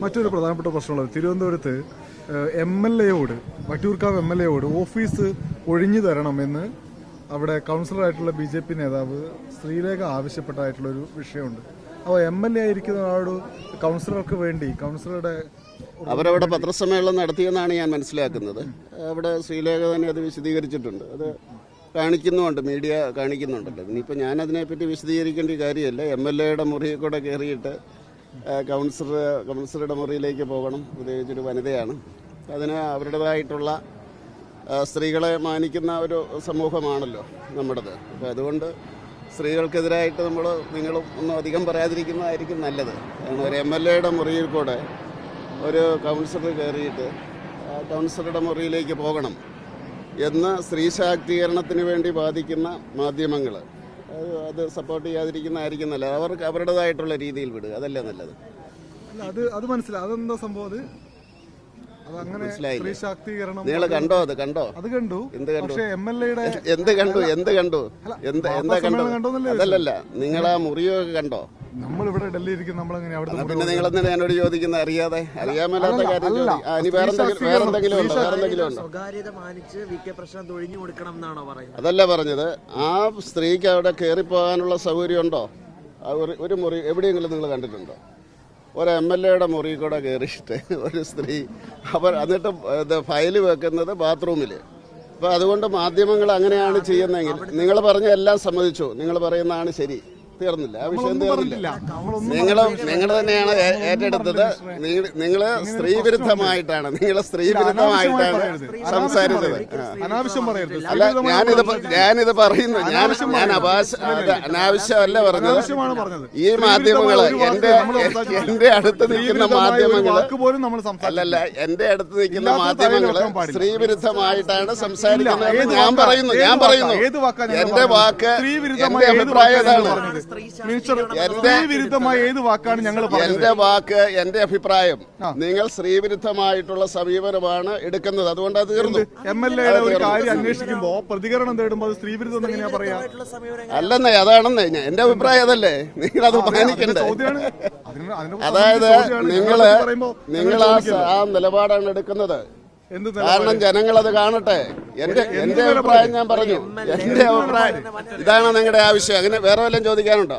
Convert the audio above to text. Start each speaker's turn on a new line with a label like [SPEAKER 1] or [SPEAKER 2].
[SPEAKER 1] മറ്റൊരു പ്രധാനപ്പെട്ട പ്രശ്നമുള്ളത് തിരുവനന്തപുരത്ത് MLA-യോട് വട്ടിയൂർക്കാവ് MLA-യോട് ഓഫീസ് ഒഴിഞ്ഞു തരണമെന്ന് അവിടെ കൗൺസിലറായിട്ടുള്ള BJP നേതാവ് ശ്രീലേഖ ആവശ്യപ്പെട്ടായിട്ടുള്ളൊരു വിഷയമുണ്ട്. അപ്പോൾ MLA ആയിരിക്കുന്ന ആളോട് കൗൺസിലർക്ക് വേണ്ടി കൗൺസിലറുടെ
[SPEAKER 2] അവരവിടെ പത്രസമ്മേളനം നടത്തിയെന്നാണ് ഞാൻ മനസ്സിലാക്കുന്നത്. അവിടെ ശ്രീലേഖ തന്നെ അത് വിശദീകരിച്ചിട്ടുണ്ട്. അത് കാണിക്കുന്നുമുണ്ട്, മീഡിയ കാണിക്കുന്നുണ്ടല്ലോ. ഇനിയിപ്പോൾ ഞാനതിനെപ്പറ്റി വിശദീകരിക്കേണ്ട കാര്യമല്ല. MLA-യുടെ മുറിയിൽ കൂടെ കയറിയിട്ട് കൗൺസിലറുടെ മുറിയിലേക്ക് പോകണം. പ്രത്യേകിച്ചൊരു വനിതയാണ്. അതിന് അവരുടേതായിട്ടുള്ള സ്ത്രീകളെ മാനിക്കുന്ന ഒരു സമൂഹമാണല്ലോ നമ്മുടേത്. അപ്പോൾ അതുകൊണ്ട് സ്ത്രീകൾക്കെതിരായിട്ട് നിങ്ങളും ഒന്നും അധികം പറയാതിരിക്കുന്നതായിരിക്കും നല്ലത്. കാരണം ഒരു MLA-യുടെ മുറിയിൽ കൂടെ ഒരു കൗൺസിലർ കയറിയിട്ട് കൗൺസിലറുടെ മുറിയിലേക്ക് പോകണം എന്ന് സ്ത്രീ ശാക്തീകരണത്തിന് വേണ്ടി ബാധിക്കുന്ന മാധ്യമങ്ങൾ അത് സപ്പോർട്ട് ചെയ്യാതിരിക്കുന്നതായിരിക്കും നല്ലത്. അവർക്ക് അവരുടേതായിട്ടുള്ള രീതിയിൽ വിടുക, അതല്ലേ നല്ലത്.
[SPEAKER 1] അത് മനസ്സിലായി. അതെന്താ സംഭവം?
[SPEAKER 2] നിങ്ങൾ കണ്ടോ? അത് കണ്ടോ? എന്ത് കണ്ടു? അതല്ലല്ല, നിങ്ങൾ ആ മുറിയൊക്കെ കണ്ടോ?
[SPEAKER 1] നമ്മളിവിടെ ഡൽഹിയിൽ
[SPEAKER 2] പിന്നെ നിങ്ങളെന്തിനാ എന്നോട് ചോദിക്കുന്നത്? അറിയാതെ അറിയാമല്ലാത്ത കാര്യം. വേറെന്തെങ്കിലും ഉണ്ടോ? അതല്ല പറഞ്ഞത്. ആ സ്ത്രീക്ക് അവിടെ കയറിപ്പോകാനുള്ള സൗകര്യം ഉണ്ടോ? ഒരു മുറി എവിടെയെങ്കിലും നിങ്ങൾ കണ്ടിട്ടുണ്ടോ? ഒരു MLA-യുടെ മുറിയിൽ കൂടെ കയറിയിട്ട് ഒരു സ്ത്രീ എന്നിട്ട് ഫയൽ വെക്കുന്നത് ബാത്റൂമിൽ. അപ്പോൾ അതുകൊണ്ട് മാധ്യമങ്ങൾ അങ്ങനെയാണ് ചെയ്യുന്നതെങ്കിൽ നിങ്ങൾ പറഞ്ഞ എല്ലാം സമ്മതിച്ചു. നിങ്ങൾ പറയുന്നതാണ് ശരി. തീർന്നില്ല, ആ വിഷയം തീർന്നില്ല. നിങ്ങൾ തന്നെയാണ് ഏറ്റെടുത്തത്. നിങ്ങൾ സ്ത്രീവിരുദ്ധമായിട്ടാണ് സംസാരിച്ചത്. അല്ല, ഞാനിത് പറയുന്നു. ഞാൻ അനാവശ്യമല്ല പറഞ്ഞത്. ഈ മാധ്യമങ്ങള് എന്റെ അടുത്ത് നിൽക്കുന്ന മാധ്യമങ്ങള് അല്ലല്ല എന്റെ അടുത്ത് നിൽക്കുന്ന മാധ്യമങ്ങള് സ്ത്രീവിരുദ്ധമായിട്ടാണ് സംസാരിക്കുന്നത്. ഞാൻ പറയുന്നു എന്റെ വാക്ക്, എന്റെ അഭിപ്രായം ഏതാണ്? എന്റെ വാക്ക്, എന്റെ അഭിപ്രായം. നിങ്ങൾ സ്ത്രീവിരുദ്ധമായിട്ടുള്ള സമീപനമാണ് എടുക്കുന്നത്. അതുകൊണ്ട് അത് തീർന്നു.
[SPEAKER 1] MLA-യുടെ ഒരു കാര്യം അന്വേഷിക്കുമ്പോ പ്രതികരണം തേടുമ്പോൾ അത് സ്ത്രീവിരുദ്ധം എങ്ങനെയാ പറയാ?
[SPEAKER 2] അല്ലെന്നേ, അതാണെന്നേ എന്റെ അഭിപ്രായം. അതല്ലേ നിങ്ങളത് മാനിക്കണ്ടേ? അതായത് നിങ്ങൾ ആ നിലപാടാണ് എടുക്കുന്നത്. കാരണം ജനങ്ങളത് കാണട്ടെ. എന്റെ അഭിപ്രായം ഞാൻ പറഞ്ഞു. എന്റെ അഭിപ്രായം ഇതാണ് നിങ്ങളുടെ ആവശ്യം. അങ്ങനെ വേറെ വല്ലതും ചോദിക്കാനുണ്ടോ?